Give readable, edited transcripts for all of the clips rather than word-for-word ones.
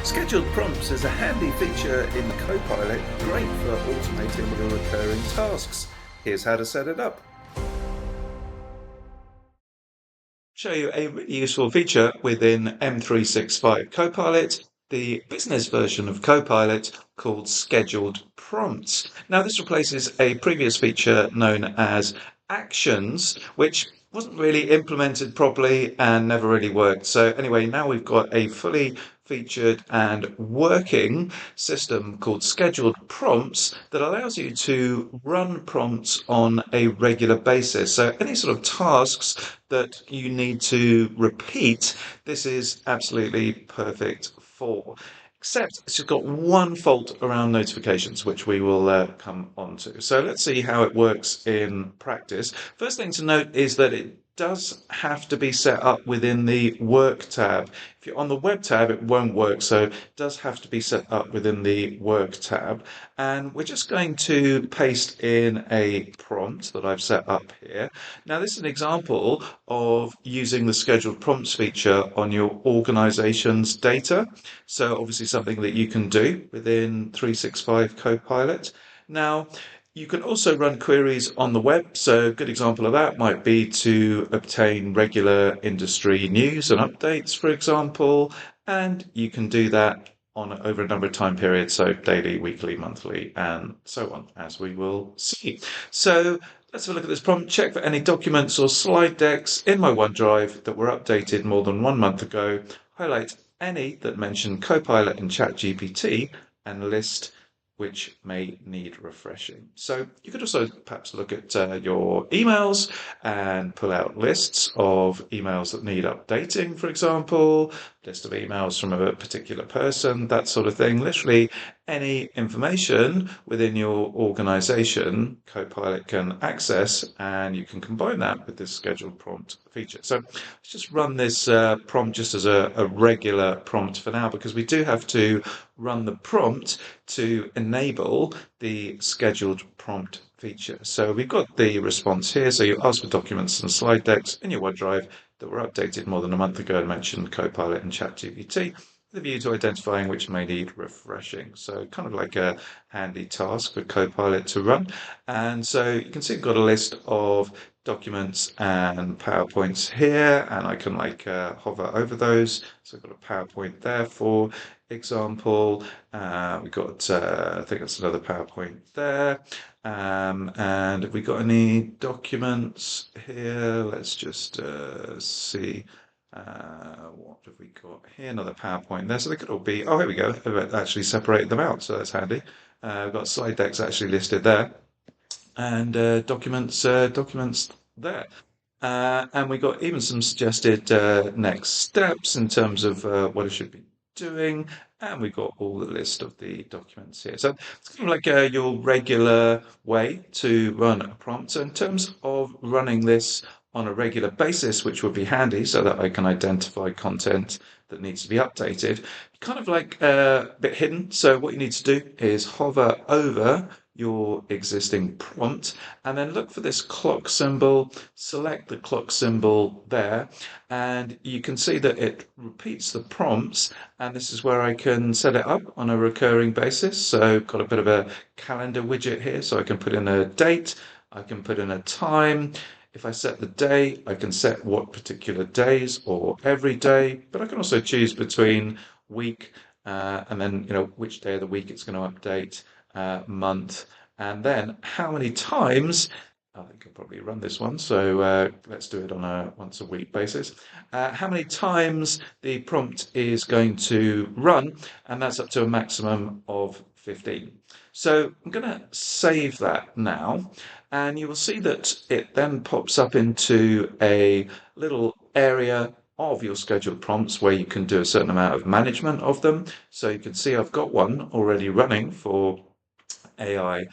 Scheduled prompts is a handy feature in Copilot, great for automating your recurring tasks. Here's how to set it up. Show you a really useful feature within M365 Copilot, the business version of Copilot called Scheduled Prompts. Now, this replaces a previous feature known as Actions, which wasn't really implemented properly and never really worked. So anyway, now we've got a fully featured and working system called Scheduled Prompts that allows you to run prompts on a regular basis. So any sort of tasks that you need to repeat, this is absolutely perfect for. Except it's just got one fault around notifications, which we will come on to. So let's see how it works in practice. First thing to note is that it does have to be set up within the Work tab. If you're on the Web tab, it won't work, so it does have to be set up within the Work tab. And we're just going to paste in a prompt that I've set up here. Now, this is an example of using the scheduled prompts feature on your organization's data. So obviously something that you can do within 365 Copilot. Now, you can also run queries on the web. So a good example of that might be to obtain regular industry news and updates, for example. And you can do that over a number of time periods, so daily, weekly, monthly, and so on, as we will see. So let's have a look at this prompt. Check for any documents or slide decks in my OneDrive that were updated more than 1 month ago. Highlight any that mention Copilot and ChatGPT and list which may need refreshing. So you could also perhaps look at your emails and pull out lists of emails that need updating, for example, list of emails from a particular person, that sort of thing. Literally any information within your organization, Copilot can access, and you can combine that with this scheduled prompt feature. So let's just run this prompt just as a regular prompt for now, because we do have to run the prompt to enable the scheduled prompt feature. So we've got the response here. So you ask for documents and slide decks in your OneDrive that were updated more than a month ago and mentioned Copilot and ChatGPT, with a view to identifying which may need refreshing. So kind of like a handy task for Copilot to run. And so you can see we've got a list of documents and PowerPoints here, and I can hover over those. So I've got a PowerPoint there for example. We've got, I think that's another PowerPoint there. And have we got any documents here? Let's just see. What have we got here? Another PowerPoint there. So they could all be, oh, here we go. I've actually separated them out, so that's handy. We've got slide decks actually listed there, and documents there. And we got even some suggested next steps in terms of what it should be doing, and we've got all the list of the documents here. So it's kind of like your regular way to run a prompt. So in terms of running this on a regular basis, which would be handy so that I can identify content that needs to be updated, kind of like a bit hidden. So what you need to do is hover over your existing prompt and then look for this clock symbol, select the clock symbol there, and you can see that it repeats the prompts, and this is where I can set it up on a recurring basis. So I've got a bit of a calendar widget here, so I can put in a date, I can put in a time. If I set the day, I can set what particular days or every day, but I can also choose between week and then which day of the week it's going to update, month, and then how many times. I think I'll probably run this one, so let's do it on a once a week basis. How many times the prompt is going to run, and that's up to a maximum of 15. So I'm going to save that now, and you will see that it then pops up into a little area of your scheduled prompts where you can do a certain amount of management of them. So you can see I've got one already running for AI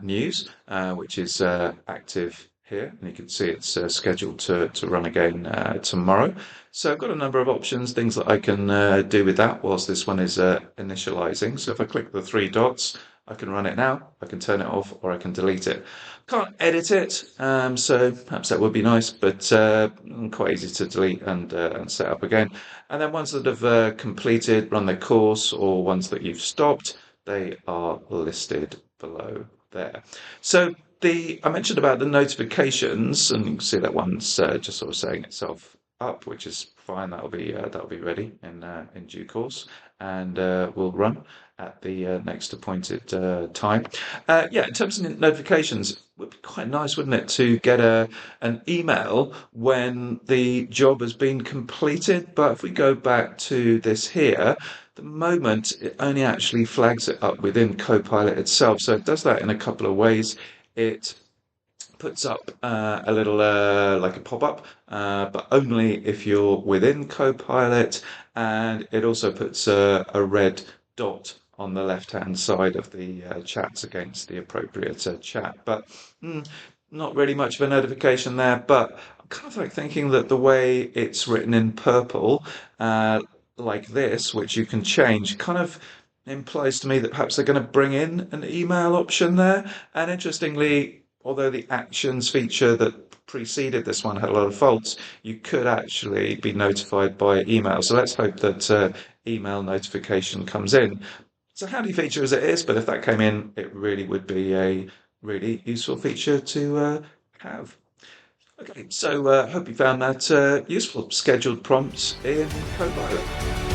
news, which is active here, and you can see it's scheduled to run again tomorrow. So I've got a number of options, things that I can do with that whilst this one is initializing. So if I click the three dots, I can run it now, I can turn it off, or I can delete it. Can't edit it, so perhaps that would be nice, but quite easy to delete and set up again. And then ones that have completed, run their course, or ones that you've stopped, they are listed below there. So I mentioned about the notifications, and you can see that one's just sort of setting itself up, which is fine. That'll be ready in due course, and will run at the next appointed time. Yeah, in terms of notifications, it would be quite nice, wouldn't it, to get an email when the job has been completed. But if we go back to this here, the moment it only actually flags it up within Copilot itself. So it does that in a couple of ways. It puts up a little like a pop-up, but only if you're within Copilot, and it also puts a red dot on the left-hand side of the chats against the appropriate chat. But not really much of a notification there, but I'm kind of like thinking that the way it's written in purple, like this, which you can change, kind of implies to me that perhaps they're going to bring in an email option there. And interestingly, although the actions feature that preceded this one had a lot of faults, you could actually be notified by email. So let's hope that email notification comes in. It's a handy feature as it is, but if that came in, it really would be a really useful feature to have. Okay, so hope you found that useful. Scheduled prompts in Copilot.